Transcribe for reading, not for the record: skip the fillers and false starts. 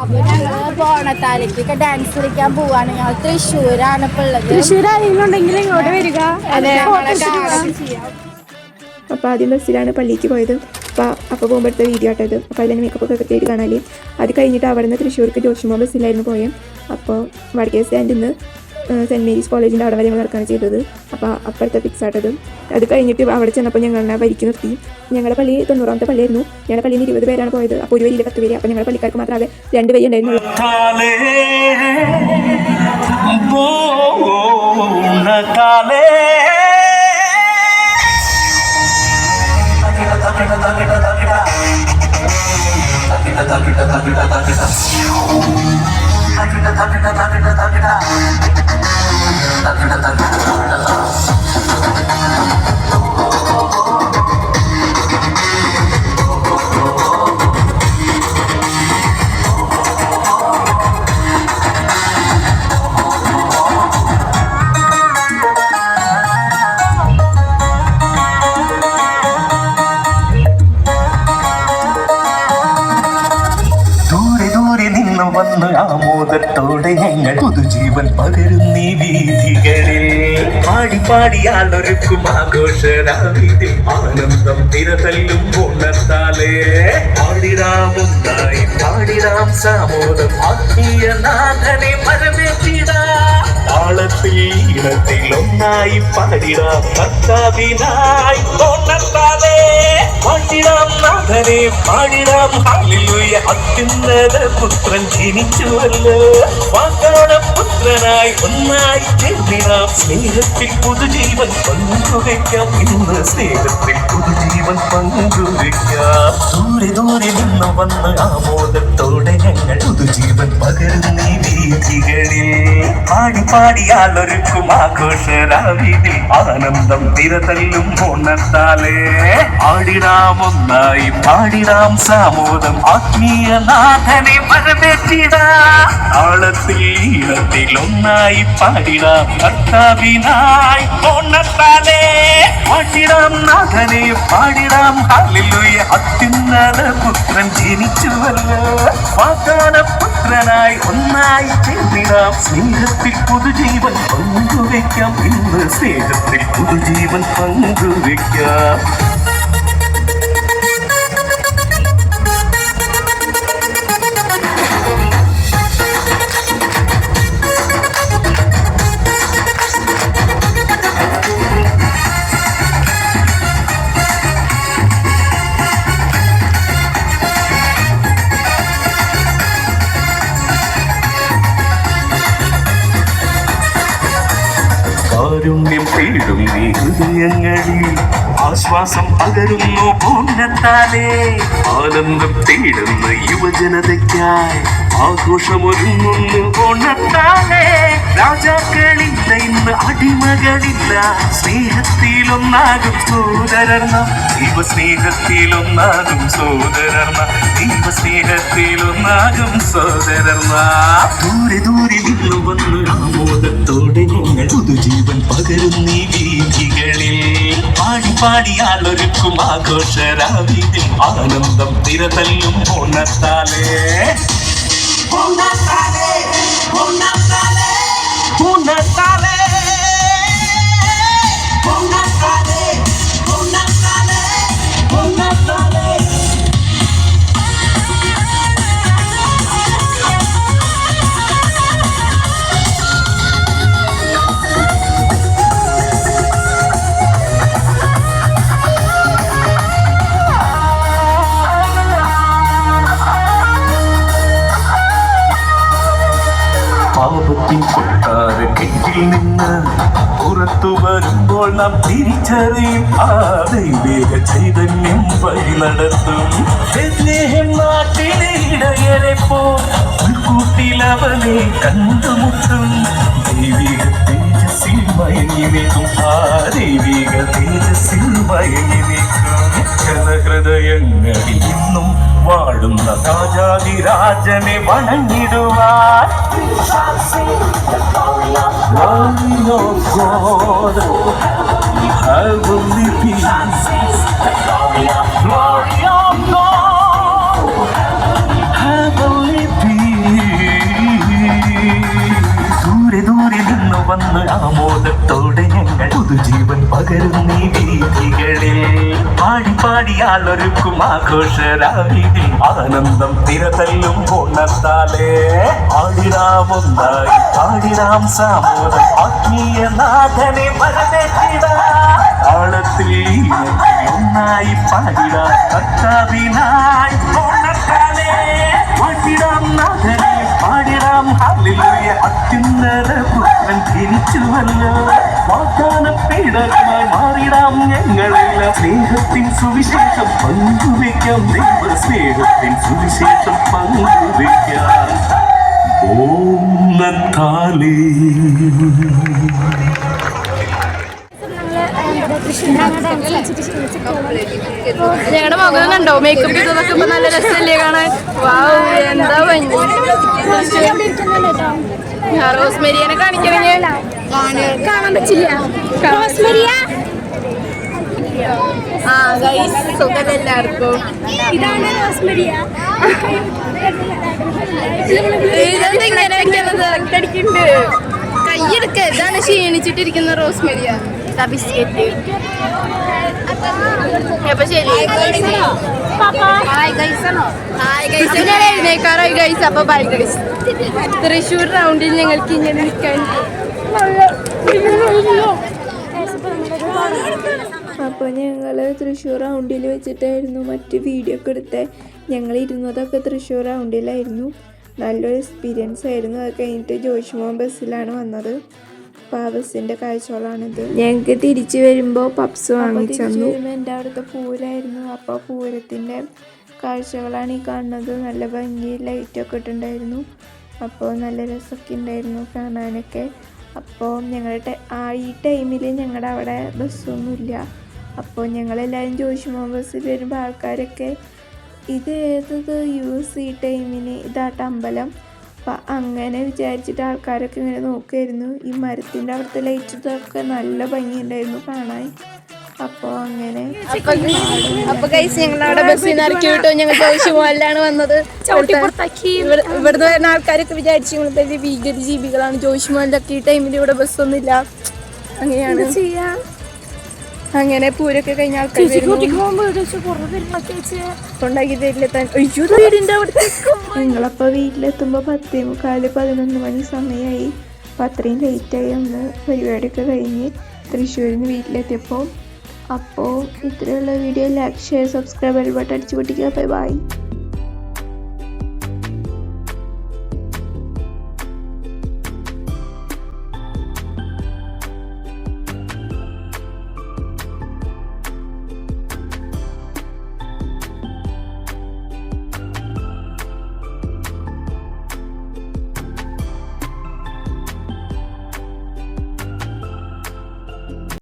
അപ്പൊ ഞങ്ങള് പോണത്താലേക്കൊക്കെ ഡാൻസ് കളിക്കാൻ പോവാണ്. ഞങ്ങൾ തൃശ്ശൂരാണ് ഇപ്പൊ ഉള്ളത്. തൃശ്ശൂർ ആരെങ്കിലും ഉണ്ടെങ്കിൽ ഇങ്ങോട്ട് വരിക. അപ്പോൾ ആദ്യം ബസ്സിലാണ് പള്ളിക്ക് പോയത്. അപ്പോൾ പോകുമ്പോൾ എടുത്ത വീഡിയോ ആട്ടത്. അപ്പോൾ അതിൽ മേക്കപ്പ് ഒക്കെ കൃത്യമായിട്ട് കാണാൻ. അത് കഴിഞ്ഞിട്ട് അവിടെ നിന്ന് തൃശ്ശൂർക്ക് ജോഷിമോ ബസ്സിലായിരുന്നു പോയത്. അപ്പോൾ വടക്കേ സ്റ്റാൻഡിൽ നിന്ന് സെൻറ്റ് മേരീസ് കോളേജിൻ്റെ അവിടെ വരെ നടക്കുകയാണ് ചെയ്തത്. അപ്പോൾ അപ്പുറത്തെ പിക്സ് ആട്ടത്. അത് കഴിഞ്ഞിട്ട് അവിടെ ചെന്നപ്പോൾ ഞങ്ങളെ വരിക്ക് നിർത്തി. ഞങ്ങളുടെ പള്ളി 90ാമത്തെ പള്ളിയായിരുന്നു. ഞങ്ങളുടെ പള്ളിയിൽ 20 പേരാണ് പോയത്. അപ്പോൾ ഒരു വരിയിൽ 10 പേര്. അപ്പോൾ ഞങ്ങളുടെ പള്ളിക്കാർക്ക് മാത്രമേ 2 വരി ഉണ്ടായിരുന്നുള്ളൂ. വന്ന് ആമോദത്തോടെ ഞങ്ങൾ പുതുജീവൻ പകരുന്നീ വീഥികളിൽ പാടി പാടിയാലൊരുക്കും ആഘോഷരാവിതിൽ ആനന്ദം തിരതല്ലും ഉണർത്താലേ പാടിടാമുണ്ടായി പാടിടാം സാമോദം ആത്മീയ നാഥനെ പരമേറ്റിടാം താളത്തിൽ ഈണത്തിൽ ഒന്നായി പാടിടാം കർത്താവിനായി ഉണർത്താലേ പാടിടാം നാഥനെ പാടിടാം ഹല്ലേലൂയ അത്യുന്നത പുത്രൻ ജനിച്ചുവല്ലോ വാഗ്ദാന പുത്രനായി ഒന്നായി ചേർന്നിടാം സ്നേഹത്തിൽ പുതുജീവൻ പങ്കുവയ്ക്കാം ഇന്ന് സ്നേഹത്തിൽ പുതുജീവൻ പങ്കുവയ്ക്കാം ദൂരെ ദൂരെ നിന്ന് വന്ന് ആമോദത്തോടെ ഞങ്ങൾ പുതുജീവൻ പകരുന്നീ വീഥികളിൽ പാടി പാടിയാലൊരുക്കും ആഘോഷരാവിതിൽ ആനന്ദം തിരതല്ലും ഉണർത്താലേ ആടിടാം ഒന്നായി പാടിടാം സാമോദം ആത്മീയ നാഥനെ പരമേറ്റിടാം താളത്തിൽ ഈണത്തിൽ ഒന്നായി പാടിടാം കർത്താവിനായി ഉണർത്താലേ പാടിടാം നാഥനെ പാടിടാം ഹല്ലേലൂയ അത്യുന്നത പുത്രൻ ജനിച്ചുവല്ലോ വാഗ്ദാന പുത്രനായി ഒന്നായി ചേർന്നിടാം സ്നേഹത്തിൽ പുതുജീവൻ പങ്കുവയ്ക്കാം ഇന്ന് സ്നേഹത്തിൽ പുതുജീവൻ പങ്കുവയ്ക്കാം കാരുണ്യം തേടും നീ ഹൃദയങ്ങളിൽ ആശ്വാസം പകരുന്നു പൂർണ്ണത്താലേ ആനന്ദം തേടുന്ന യുവജനതയ്ക്കായി ആഘോഷമൊരുങ്ങുന്നു പൂർണ്ണത്താലേ രാജാക്കളില്ല ഇന്ന് അടിമകളില്ല സ്നേഹത്തിലൊന്നാകും സോദരർന്ന ദൈവസ്നേഹത്തിലൊന്നാകും സോദരർന്ന ദൈവസ്നേഹത്തിലൊന്നാകും സോദരർന്ന ദൂരെ ദൂരെ നിന്ന് വന്ന് ആമോദത്തോടെ ഞങ്ങൾ പുതുജീവൻ പകരുന്നീ വീഥികളിൽ പാടി പാടിയാലൊരുക്കും ആഘോഷരാവിതിൽ ആനന്ദം തിരതല്ലും ഉണർത്താലേ ഉണർത്താലേ ഉണർത്താലേ ഉണർത്താലേ ഉണർത്താലേ ഉണർത്താലേ ഉണർത്താലേ പാപത്തിൻ കൊട്ടാരക്കെട്ടിൽ നിന്ന് പുറത്തു വരുമ്പോൾ നാം തിരിച്ചറിയും ആ ദൈവിക ചൈതന്യം വഴി നടത്തും ബേത്ലഹേം നാട്ടിലെ ഇടയരെ പോൽക്കൂട്ടിലവനെ കണ്ടുമുട്ടും ദൈവിക തേജസ്സിൽ മയങ്ങി നിൽക്കും ആ ദൈവിക തേജസ്സിൽ മയങ്ങി നിൽക്കും ജനഹൃദയങ്ങളിൽ ഇന്നും വാഴുന്ന രാജാതിരാജനെ വണങ്ങിടുവാൻ Glory of God, we have only peace. Glory of God, we have only peace. പകരുന്നീ വീഥികളിൽ പാടി പാടിയാളൊരുക്കും ആഘോഷരാവിൽ ആനന്ദം തിരതല്ലും പൊണ്ണത്താലേ ആടിടാമൊന്നായി ആടിടാം സാമൂഹം ആത്മീയനാഥനെ വരവേറ്റിടാം താളത്തിൽ ഒന്നായി പാടിടാം കർത്താവിനായി പൊണ്ണത്താലേ പാടിടാം നാഥനെ പാടിടാം ഹല്ലേലൂയ അത്യുന്നത പുത്രൻ തിരിച്ചുവല്ലോ വാഗ്ദാന പീഡകമായി മാറിടാം ഞങ്ങളെല്ലാം സ്നേഹത്തിൻ സുവിശേഷം പങ്കുവയ്ക്കാം ദൈവ സ്നേഹത്തിൻ സുവിശേഷം പങ്കുവയ്ക്കാം ഓം നത്താലേ ഞങ്ങളുടെ മുഖം കണ്ടോ മേക്കപ്പ് ചെയ്തതൊക്കെ ഇപ്പൊ നല്ല രസമല്ലേ കാണാൻ എന്താ റോസ്മേരിയനെ കാണിക്കണെങ്കിൽ കാണാൻ പറ്റില്ല സുഖം എല്ലാവർക്കും ഇതാണ് റോസ്മരിയ. ഇതെന്താ ഇങ്ങനെ വെക്കുന്നത് അടിക്കുന്നുണ്ട് കൈയെടുക്ക ഇതാണ് ക്ഷീണിച്ചിട്ടിരിക്കുന്ന റോസ്മേരിയ ബിസ്ക്കറ്റ് അപ്പൊ ശരി എഴുന്നേക്കാറായി ഗൈസ് അപ്പൊ ബൈ ഗൈസ് തൃശ്ശൂർ റൗണ്ടിൽ ഞങ്ങൾക്ക് ഇങ്ങനെ നിൽക്കാൻ അപ്പോൾ ഞങ്ങൾ തൃശ്ശൂർ റൗണ്ടിൽ വെച്ചിട്ടായിരുന്നു മറ്റ് വീഡിയോ ഒക്കെ എടുത്തത്. ഞങ്ങൾ ഇരുന്നതൊക്കെ തൃശ്ശൂർ റൗണ്ടിലായിരുന്നു. നല്ലൊരു എക്സ്പീരിയൻസ് ആയിരുന്നു. അത് കഴിഞ്ഞിട്ട് ജോഷിമോൻ ബസ്സിലാണ് വന്നത്. അപ്പോൾ ആ ബസ്സിൻ്റെ കാഴ്ചകളാണിത്. ഞങ്ങൾക്ക് തിരിച്ചു വരുമ്പോൾ പപ്സ് വാങ്ങിച്ചു എൻ്റെ അവിടുത്തെ പൂരമായിരുന്നു. അപ്പോൾ പൂരത്തിൻ്റെ കാഴ്ചകളാണ് ഈ കാണുന്നത്. നല്ല ഭംഗി ലൈറ്റൊക്കെ ഇട്ടുണ്ടായിരുന്നു. അപ്പോൾ നല്ല രസമൊക്കെ ഉണ്ടായിരുന്നു കാണാനൊക്കെ. അപ്പോൾ ഞങ്ങളുടെ ഈ ടൈമിൽ ഞങ്ങളുടെ അവിടെ ബസ്സൊന്നുമില്ല. അപ്പോൾ ഞങ്ങളെല്ലാവരും ജോഷിമോൻ ബസ്സിൽ വരുമ്പോൾ ആൾക്കാരൊക്കെ ഇത് ഏതത് യൂസ് ഈ ടൈമിന് ഇതാട്ട അമ്പലം. അപ്പം അങ്ങനെ വിചാരിച്ചിട്ട് ആൾക്കാരൊക്കെ ഇങ്ങനെ നോക്കുമായിരുന്നു. ഈ മരത്തിൻ്റെ അവിടുത്തെ ലൈറ്റൊക്കെ നല്ല ഭംഗിയുണ്ടായിരുന്നു കാണാൻ. അപ്പോൾ അങ്ങനെ അപ്പൊ ഗൈസ് ഞങ്ങളവിടെ ബസ്സിൽ നിന്ന് ഇറക്കി വിട്ടു. ഞങ്ങൾ ജോഷിമോനിലാണ് വന്നത്. ഇവിടുന്ന് വരുന്ന ആൾക്കാരൊക്കെ വിചാരിച്ചു ഞങ്ങൾ ഭീകര ജീവികളാണ്. ജോഷിമോനിലൊക്കെ ഈ ടൈമിൽ ഇവിടെ ബസ്സൊന്നുമില്ല. അങ്ങനെയാണ് അങ്ങനെ പൂരൊക്കെ കഴിഞ്ഞ ആൾക്കാർ ഉണ്ടാക്കി തരില്ല. ഞങ്ങളപ്പോൾ വീട്ടിലെത്തുമ്പോൾ 10:45-11 മണി സമയമായി. അപ്പോൾ അത്രയും ലേറ്റായി അന്ന് പരിപാടിയൊക്കെ കഴിഞ്ഞ് തൃശ്ശൂരിൽ നിന്ന് വീട്ടിലെത്തിയപ്പോൾ. അപ്പോൾ ഇത്രയുള്ള video like share subscribe bell button അടിച്ചു പൊട്ടിക്കുക. Bye by.